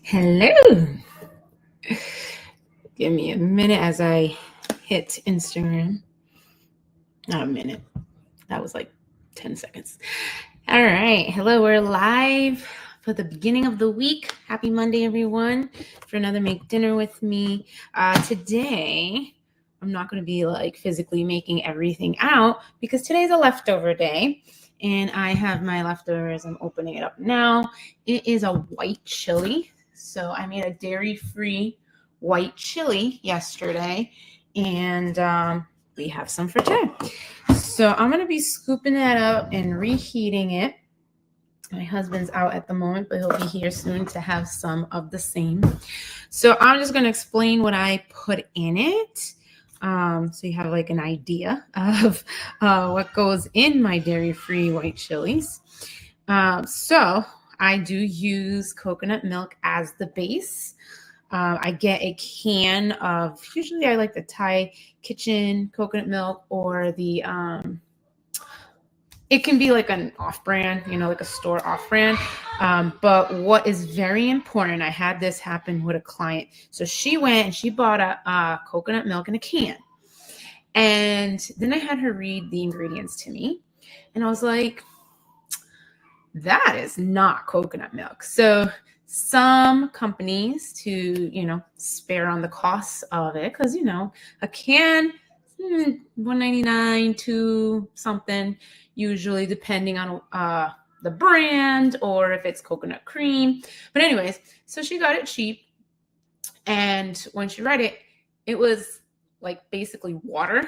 Hello. Give me a minute as I hit Instagram. Not a minute. That was like 10 seconds. All right. Hello. We're live for the beginning of the week. Happy Monday, everyone, for another Make Dinner with Me. Today, I'm not going to be like physically making everything out because today's a leftover day. And I have my leftovers. I'm opening it up now. It is a white chili. So I made a dairy-free white chili yesterday. And we have some for today. So I'm going to be scooping that up and reheating it. My husband's out at the moment, but he'll be here soon to have some of the same. So I'm just going to explain what I put in it. So you have like an idea of what goes in my dairy-free white chilies. So I do use coconut milk as the base. I get a can of, usually I like the Thai kitchen coconut milk or the, it can be like an off-brand, like a store off-brand. But what is very important, I had this happen with a client. So she went and she bought a coconut milk in a can. And then I had her read the ingredients to me. And I was like, that is not coconut milk. So some companies to, spare on the costs of it, because, a can, $1.99 to something, usually depending on the brand or if it's coconut cream. But anyways, so she got it cheap. And when she read it, it was like basically water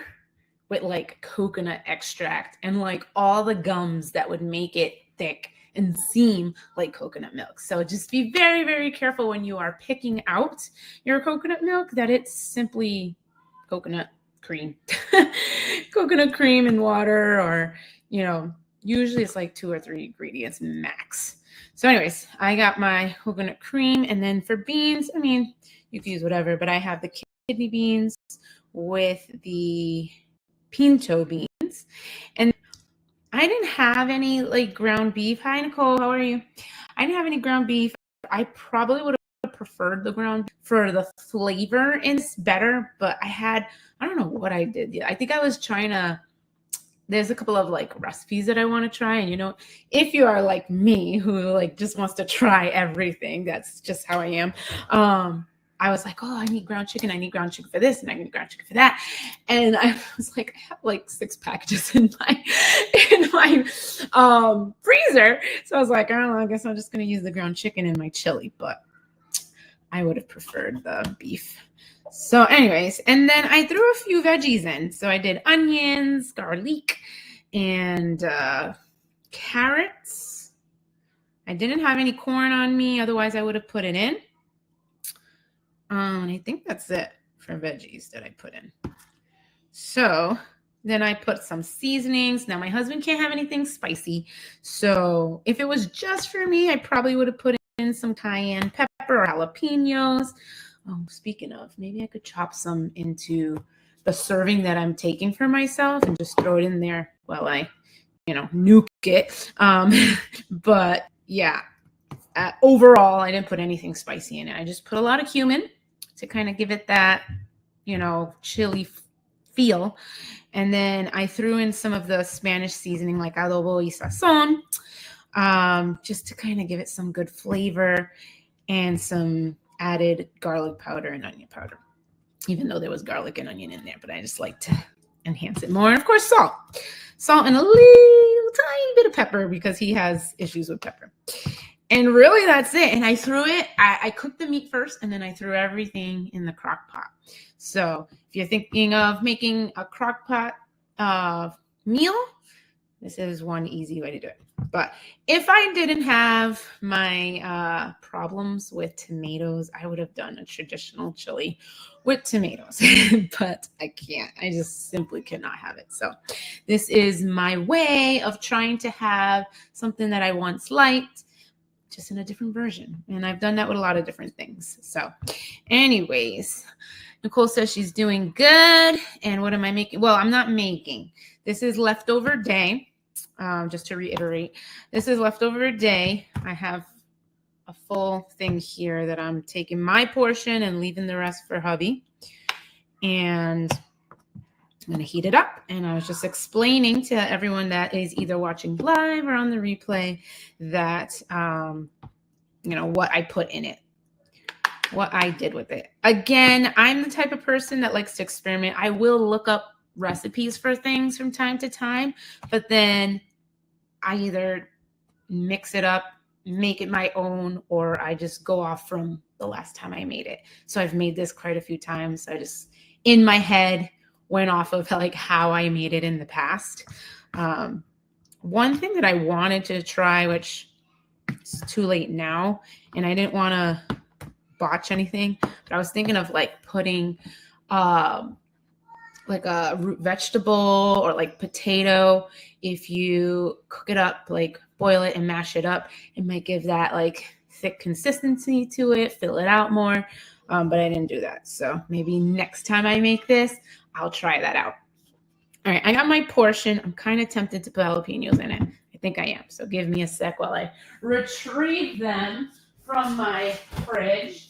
with like coconut extract and like all the gums that would make it thick and seem like coconut milk. So just be very, very careful when you are picking out your coconut milk that it's simply coconut cream. Coconut cream and water, or, usually it's like 2 or 3 ingredients max. So anyways, I got my coconut cream. And then for beans, you can use whatever, but I have the kidney beans with the pinto beans. And I didn't have any like ground beef. Hi, Nicole. How are you? I didn't have any ground beef. I probably would have preferred the ground for the flavor and it's better, but I don't know what I did. I think I was trying to, there's a couple of like recipes that I want to try. And, if you are like me who like just wants to try everything, that's just how I am. I was like, I need ground chicken. I need ground chicken for this, and I need ground chicken for that. And I was like, I have like 6 packages in my freezer. So I was like, I don't know, I guess I'm just going to use the ground chicken in my chili, but I would have preferred the beef. So anyways, and then I threw a few veggies in. So I did onions, garlic, and carrots. I didn't have any corn on me. Otherwise, I would have put it in. And I think that's it for veggies that I put in. So then I put some seasonings. Now my husband can't have anything spicy. So if it was just for me, I probably would have put in some cayenne pepper or jalapenos. Oh, speaking of, maybe I could chop some into the serving that I'm taking for myself and just throw it in there while I, nuke it. But yeah, overall, I didn't put anything spicy in it. I just put a lot of cumin to kind of give it that, chili feel. And then I threw in some of the Spanish seasoning like adobo y sazon, just to kind of give it some good flavor, and some added garlic powder and onion powder, even though there was garlic and onion in there, but I just like to enhance it more. And of course, salt and a little tiny bit of pepper because he has issues with pepper. And really, that's it. And I threw it, I cooked the meat first, and then I threw everything in the crock pot. So if you're thinking of making a crock pot meal, this is one easy way to do it. But if I didn't have my problems with tomatoes, I would have done a traditional chili with tomatoes. But I can't. I just simply cannot have it. So this is my way of trying to have something that I once liked, just in a different version. And I've done that with a lot of different things. So anyways, Nicole says she's doing good. And what am I making? Well, I'm not making. This is leftover day. Just to reiterate, this is leftover day. I have a full thing here that I'm taking my portion and leaving the rest for hubby. And I'm going to heat it up. And I was just explaining to everyone that is either watching live or on the replay that, what I put in it, what I did with it. Again, I'm the type of person that likes to experiment. I will look up recipes for things from time to time, but then I either mix it up, make it my own, or I just go off from the last time I made it. So I've made this quite a few times. I just, in my head, went off of like how I made it in the past. One thing that I wanted to try, which it's too late now, and I didn't want to botch anything, but I was thinking of like putting like a root vegetable or like potato. If you cook it up, like boil it and mash it up, it might give that like thick consistency to it, fill it out more. But I didn't do that. So maybe next time I make this, I'll try that out. All right, I got my portion. I'm kind of tempted to put jalapenos in it. I think I am. So give me a sec while I retrieve them from my fridge.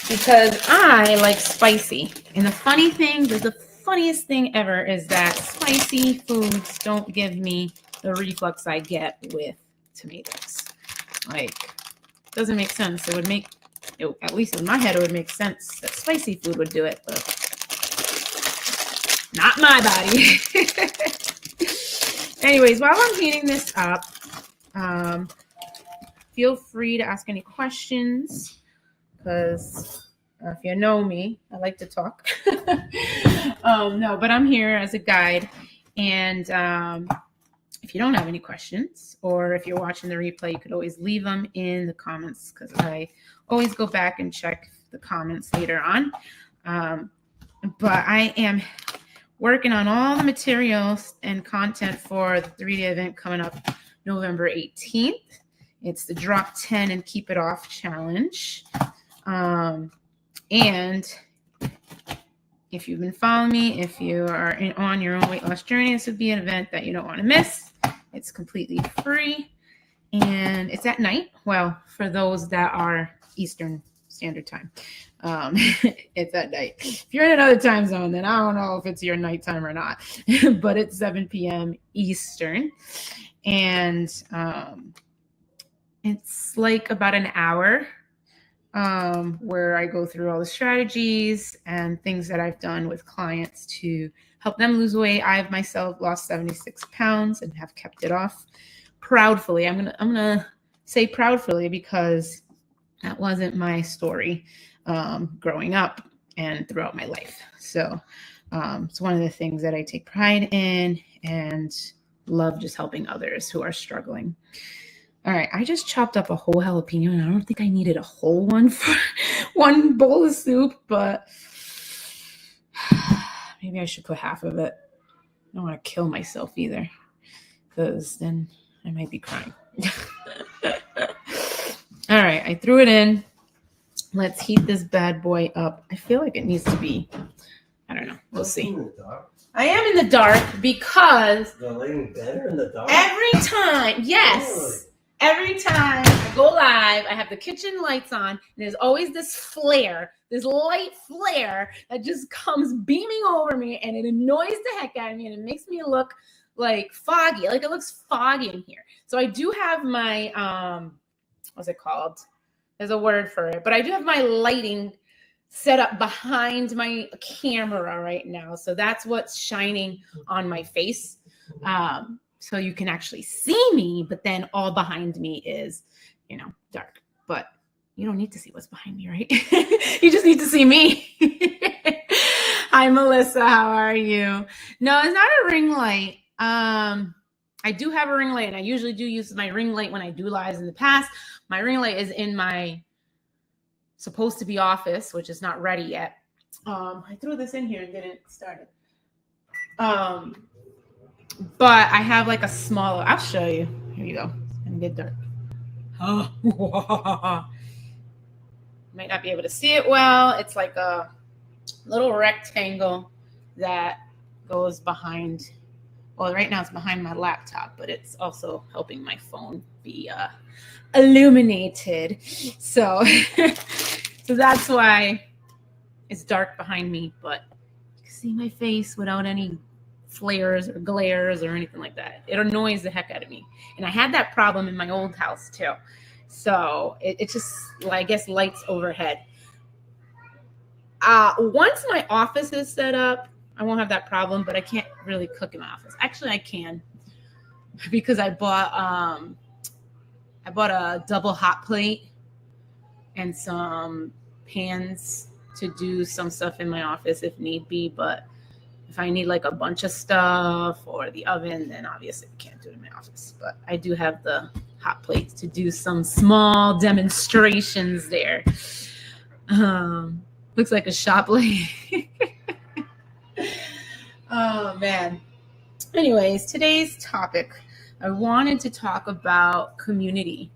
Because I like spicy. And the funniest thing ever is that spicy foods don't give me the reflux I get with tomatoes. Like, it doesn't make sense. It would make, at least in my head, it would make sense that spicy food would do it, but not my body. Anyways, while I'm heating this up, feel free to ask any questions, because if you know me, I like to talk. No, but I'm here as a guide. And if you don't have any questions, or if you're watching the replay, you could always leave them in the comments, because I always go back and check the comments later on. But I am working on all the materials and content for the 3-day event coming up November 18th. It's the Drop 10 and Keep It Off Challenge. And if you've been following me, if you are on your own weight loss journey, this would be an event that you don't want to miss. It's completely free, and it's at night. Well, for those that are Eastern Standard Time, it's at night. If you're in another time zone, then I don't know if it's your nighttime or not, but it's 7 p.m. Eastern, and it's like about an hour where I go through all the strategies and things that I've done with clients to help them lose weight. I've myself lost 76 pounds and have kept it off proudfully. I'm gonna say proudfully, because that wasn't my story growing up and throughout my life. So it's one of the things that I take pride in and love, just helping others who are struggling. All right, I just chopped up a whole jalapeno, and I don't think I needed a whole one for one bowl of soup, but maybe I should put half of it. I don't want to kill myself either, because then I might be crying. All right, I threw it in. Let's heat this bad boy up. I feel like it needs to be, I don't know. We'll see. I am in the dark because better in the dark? Every time, yes. Every time I go live, I have the kitchen lights on, and there's always this flare, this light flare that just comes beaming over me, and it annoys the heck out of me, and it makes me look like foggy. Like, it looks foggy in here. So I do have my, what's it called? There's a word for it, but I do have my lighting set up behind my camera right now. So that's what's shining on my face. So you can actually see me, but then all behind me is, dark. But you don't need to see what's behind me, right? You just need to see me. Hi, Melissa. How are you? No, it's not a ring light. I do have a ring light, and I usually do use my ring light when I do lives in the past. My ring light is in my supposed to be office, which is not ready yet. I threw this in here and didn't start it. But I have like a smaller, I'll show you. Here you go. It's gonna get dark. Oh, might not be able to see it well. It's like a little rectangle that goes behind. Well, right now it's behind my laptop, but it's also helping my phone be illuminated. So, so that's why it's dark behind me, but you can see my face without any flares or glares or anything like that. It annoys the heck out of me. And I had that problem in my old house too. So it just, I guess, lights overhead. Once my office is set up, I won't have that problem, but I can't really cook in my office. Actually, I can, because I bought a double hot plate and some pans to do some stuff in my office if need be. But if I need like a bunch of stuff or the oven, then obviously I can't do it in my office. But I do have the hot plates to do some small demonstrations there. Looks like a shop lady. Oh, man. Anyways, today's topic, I wanted to talk about community.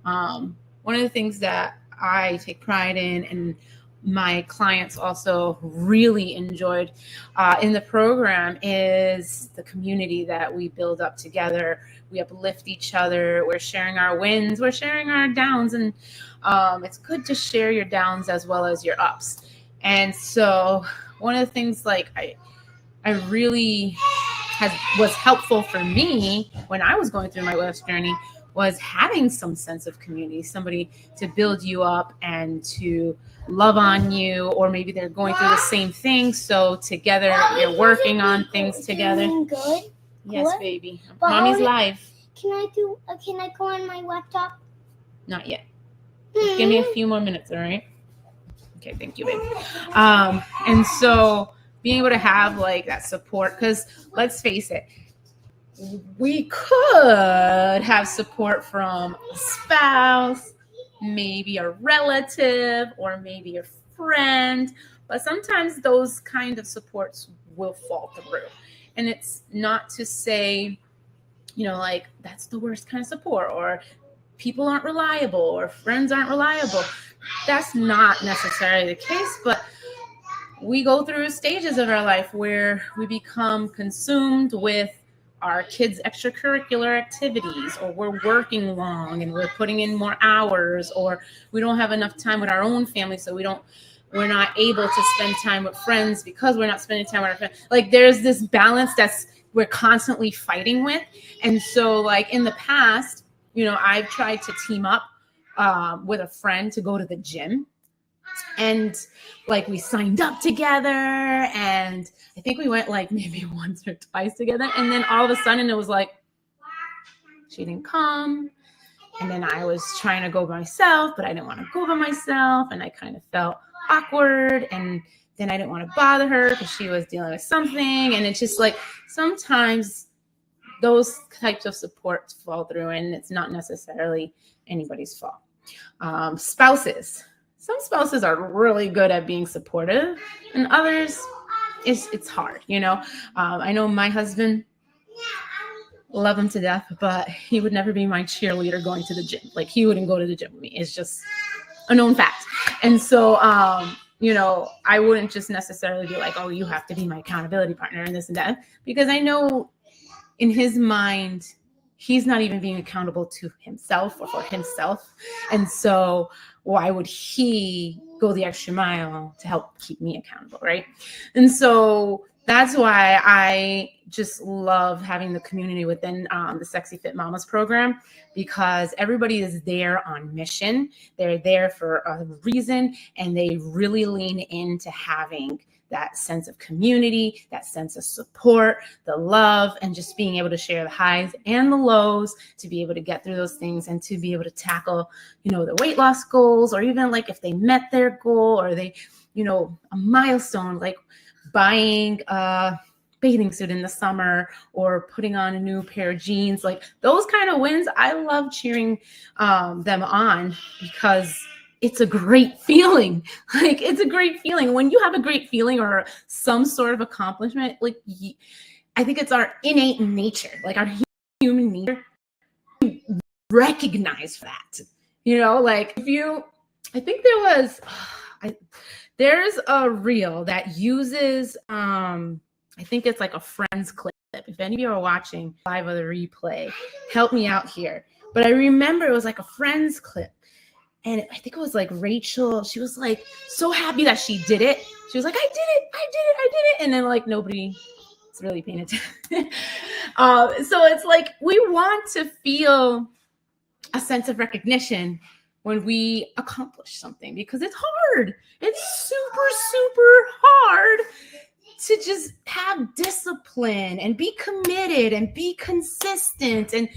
One of the things that I take pride in, and my clients also really enjoyed in the program, is the community that we build up together. We uplift each other. We're sharing our wins. We're sharing our downs. And it's good to share your downs as well as your ups. And so one of the things I really was helpful for me when I was going through my wellness journey was having some sense of community, somebody to build you up and to love on you, or maybe they're going through the same thing. So together you're working on things together. Good? Yes, What? baby. But Mommy's live. Can I go on my laptop? Not yet. Just give me a few more minutes, all right? Okay, thank you, babe. And so being able to have like that support, because let's face it, we could have support from a spouse, maybe a relative, or maybe a friend, but sometimes those kind of supports will fall through. And it's not to say, like that's the worst kind of support, or people aren't reliable, or friends aren't reliable. That's not necessarily the case, but we go through stages of our life where we become consumed with our kids' extracurricular activities, or we're working long and we're putting in more hours, or we don't have enough time with our own family, so we're not able to spend time with friends because we're not spending time with our friends. Like there's this balance we're constantly fighting with. And so like in the past, I've tried to team up with a friend to go to the gym. And like we signed up together, and I think we went like maybe once or twice together. And then all of a sudden it was like, she didn't come. And then I was trying to go by myself, but I didn't want to go by myself. And I kind of felt awkward. And then I didn't want to bother her because she was dealing with something. And it's just like, sometimes those types of supports fall through, and it's not necessarily anybody's fault. Spouses. Some spouses are really good at being supportive, and others, it's hard, I know my husband, love him to death, but he would never be my cheerleader going to the gym. Like he wouldn't go to the gym with me. It's just a known fact. And so, I wouldn't just necessarily be like, oh, you have to be my accountability partner and this and that, because I know in his mind, he's not even being accountable to himself or for himself. And so why would he go the extra mile to help keep me accountable, right? And so that's why I just love having the community within the Sexy Fit Mamas program, because everybody is there on mission. They're there for a reason, and they really lean into having that sense of community, that sense of support, the love, and just being able to share the highs and the lows to be able to get through those things and to be able to tackle, the weight loss goals, or even like if they met their goal, or they, a milestone, like buying a bathing suit in the summer or putting on a new pair of jeans, like those kind of wins. I love cheering them on, because it's a great feeling. Like it's a great feeling when you have a great feeling or some sort of accomplishment. Like I think it's our innate nature, like our human nature, to recognize that. Like I think there's a reel that uses, I think it's like a Friends clip. If any of you are watching live of the replay, help me out here. But I remember it was like a Friends clip. And I think it was like Rachel. She was like so happy that she did it. She was like, I did it. I did it. I did it. And then like nobody is really paying attention. So it's like we want to feel a sense of recognition when we accomplish something because it's hard. It's super, super hard to just have discipline and be committed and be consistent. And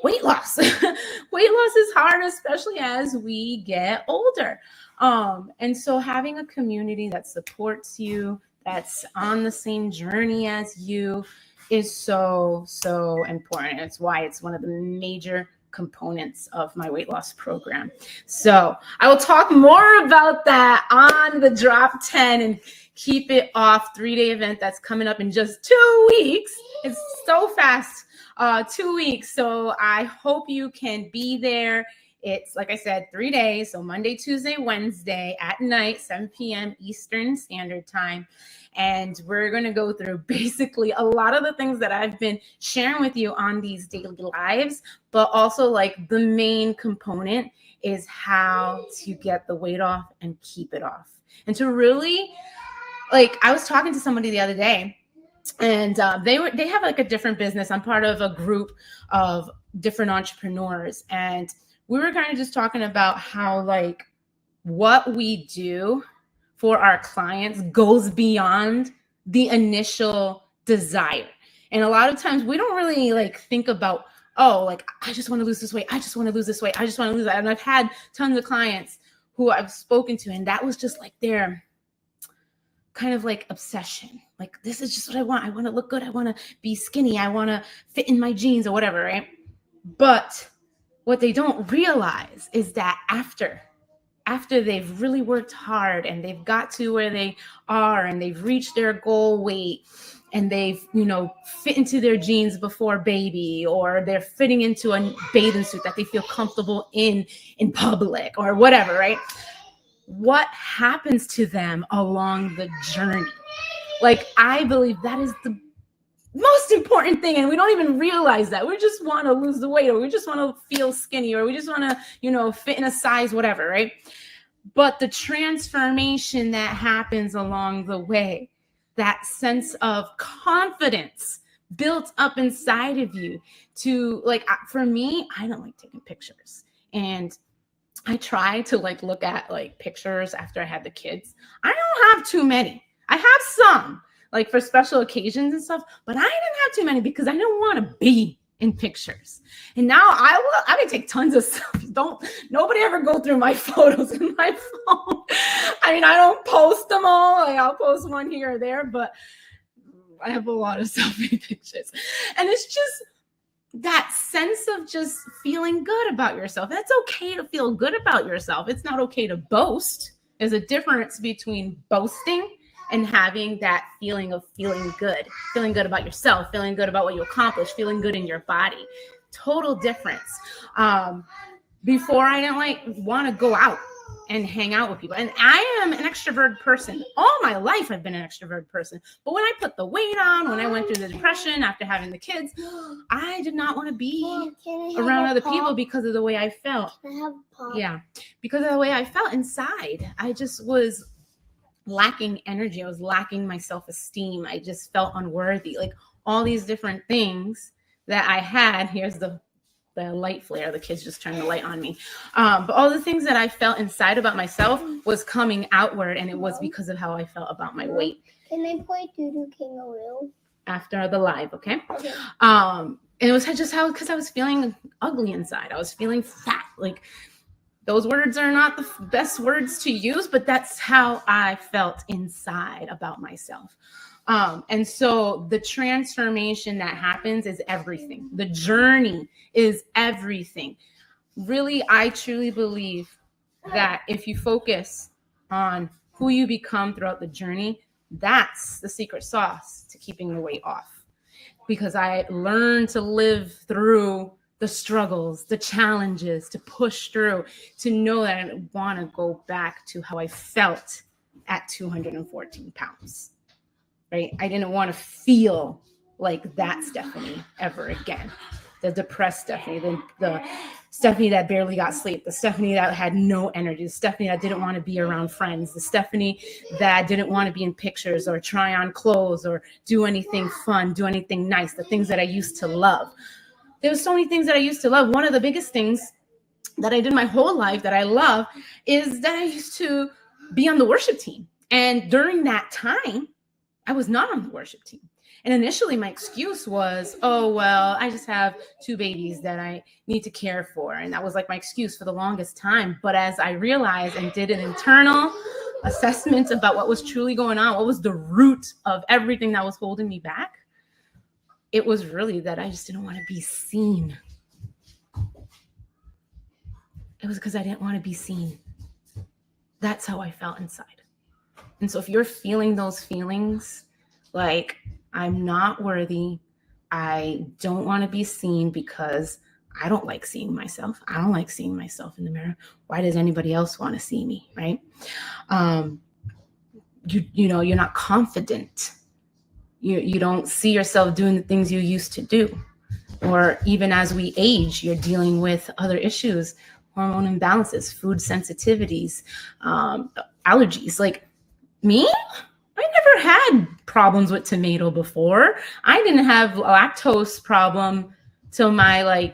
weight loss is hard, especially as we get older. And so having a community that supports you, that's on the same journey as you, is so, so important. It's why it's one of the major components of my weight loss program. So I will talk more about that on the Drop 10 and Keep It Off 3-day event that's coming up in just 2 weeks. It's so fast, 2 weeks. So I hope you can be there. It's, like I said, 3 days. So Monday, Tuesday, Wednesday at night, 7 p.m. Eastern Standard Time. And we're going to go through basically a lot of the things that I've been sharing with you on these daily lives, but also like the main component is how to get the weight off and keep it off. And to really, like, I was talking to somebody the other day, and they have like a different business. I'm part of a group of different entrepreneurs, and we were kind of just talking about how like what we do for our clients goes beyond the initial desire. And a lot of times we don't really like think about, oh, like, I just want to lose this weight. I just want to lose this weight. I just want to lose that. And I've had tons of clients who I've spoken to, and that was just like their kind of like obsession. Like, this is just what I want. I want to look good. I want to be skinny. I want to fit in my jeans or whatever, right? But what they don't realize is that after they've really worked hard and they've got to where they are and they've reached their goal weight and they've, fit into their jeans before baby, or they're fitting into a bathing suit that they feel comfortable in public or whatever, right? What happens to them along the journey? Like, I believe that is the most important thing, and we don't even realize that. We just want to lose the weight, or we just want to feel skinny, or we just want to, fit in a size, whatever, right? But the transformation that happens along the way, that sense of confidence built up inside of you to, like, for me, I don't like taking pictures, and I try to like look at like pictures after I had the kids. I don't have too many. I have some, like for special occasions and stuff, but I didn't have too many because I don't want to be in pictures. And now I can take tons of selfies. Nobody ever go through my photos in my phone. I mean, I don't post them all. Like, I'll post one here or there, but I have a lot of selfie pictures. And it's just that sense of just feeling good about yourself. It's okay to feel good about yourself. It's not okay to boast. There's a difference between boasting and having that feeling of feeling good about yourself, feeling good about what you accomplished, feeling good in your body. Total difference. Before I didn't want to go out and hang out with people. And I am an extrovert person. All my life I've been an extrovert person. But when I put the weight on, when I went through the depression after having the kids, I did not want to be around other people because of the way I felt. Can I have a pop? Yeah. Because of the way I felt inside. I just was lacking energy. I was lacking my self-esteem. I just felt unworthy. Like all these different things that I had. Here's the light flare. The kids just turned the light on me. But all the things that I felt inside about myself was coming outward, and it was because of how I felt about my weight. Can I play Doo-Doo Kangaroo? After the live, okay? Okay. And it was just because I was feeling ugly inside. I was feeling fat. Like, those words are not the best words to use, but that's how I felt inside about myself. And so the transformation that happens is everything. The journey is everything. Really, I truly believe that if you focus on who you become throughout the journey, that's the secret sauce to keeping the weight off. Because I learned to live through the struggles, the challenges, to push through, to know that I want to go back to how I felt at 214 pounds, right? I didn't want to feel like that Stephanie ever again. The depressed Stephanie, the Stephanie that barely got sleep, the Stephanie that had no energy, the Stephanie that didn't want to be around friends, the Stephanie that didn't want to be in pictures or try on clothes or do anything fun, do anything nice, the things that I used to love. There were so many things that I used to love. One of the biggest things that I did my whole life that I love is that I used to be on the worship team. And during that time, I was not on the worship team. And initially my excuse was, oh, well, I just have 2 babies that I need to care for. And that was like my excuse for the longest time. But as I realized and did an internal assessment about what was truly going on, what was the root of everything that was holding me back, it was really that I just didn't want to be seen. It was because I didn't want to be seen. That's how I felt inside. And so if you're feeling those feelings, like I'm not worthy, I don't want to be seen because I don't like seeing myself. I don't like seeing myself in the mirror. Why does anybody else want to see me, right? You know, you're not confident. You don't see yourself doing the things you used to do. Or even as we age, you're dealing with other issues, hormone imbalances, food sensitivities, allergies. Like me, I never had problems with tomato before. I didn't have a lactose problem till my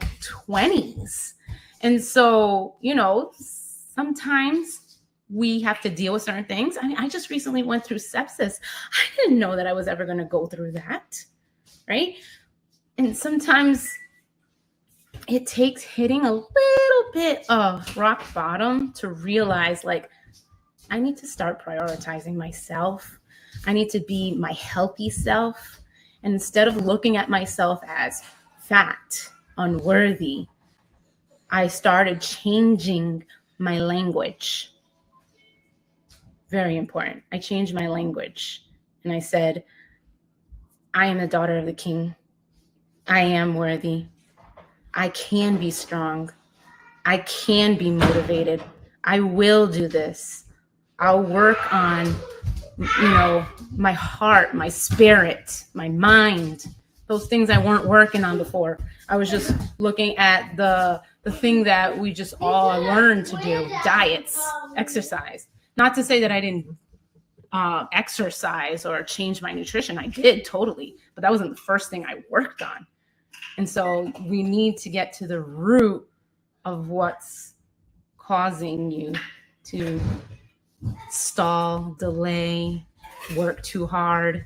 20s. And so, you know, sometimes we have to deal with certain things. I mean, I just recently went through sepsis. I didn't know that I was ever going to go through that, right? And sometimes it takes hitting a little bit of rock bottom to realize, like, I need to start prioritizing myself. I need to be my healthy self. And instead of looking at myself as fat, unworthy, I started changing my language. Very important. I changed my language. And I said, I am the daughter of the King. I am worthy. I can be strong. I can be motivated. I will do this. I'll work on, you know, my heart, my spirit, my mind, those things I weren't working on before. I was just looking at the thing that we just all learned to do, diets, exercise. Not to say that I didn't exercise or change my nutrition. I did totally, but that wasn't the first thing I worked on. And so we need to get to the root of what's causing you to stall, delay, work too hard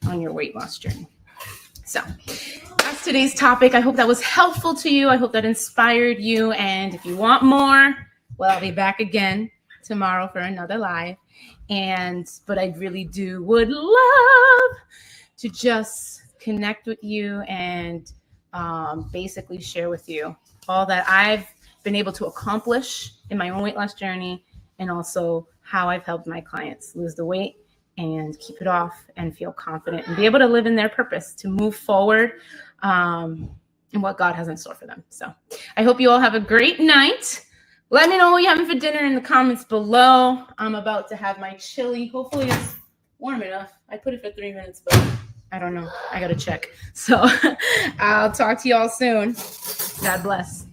on your weight loss journey. So that's today's topic. I hope that was helpful to you. I hope that inspired you. And if you want more, well, I'll be back again tomorrow for another live. But I really would love to just connect with you and basically share with you all that I've been able to accomplish in my own weight loss journey, and also how I've helped my clients lose the weight and keep it off and feel confident and be able to live in their purpose, to move forward in what God has in store for them. So I hope you all have a great night. Let me know what you're having for dinner in the comments below. I'm about to have my chili. Hopefully it's warm enough. I put it for 3 minutes, but I don't know. I got to check. So I'll talk to you all soon. God bless.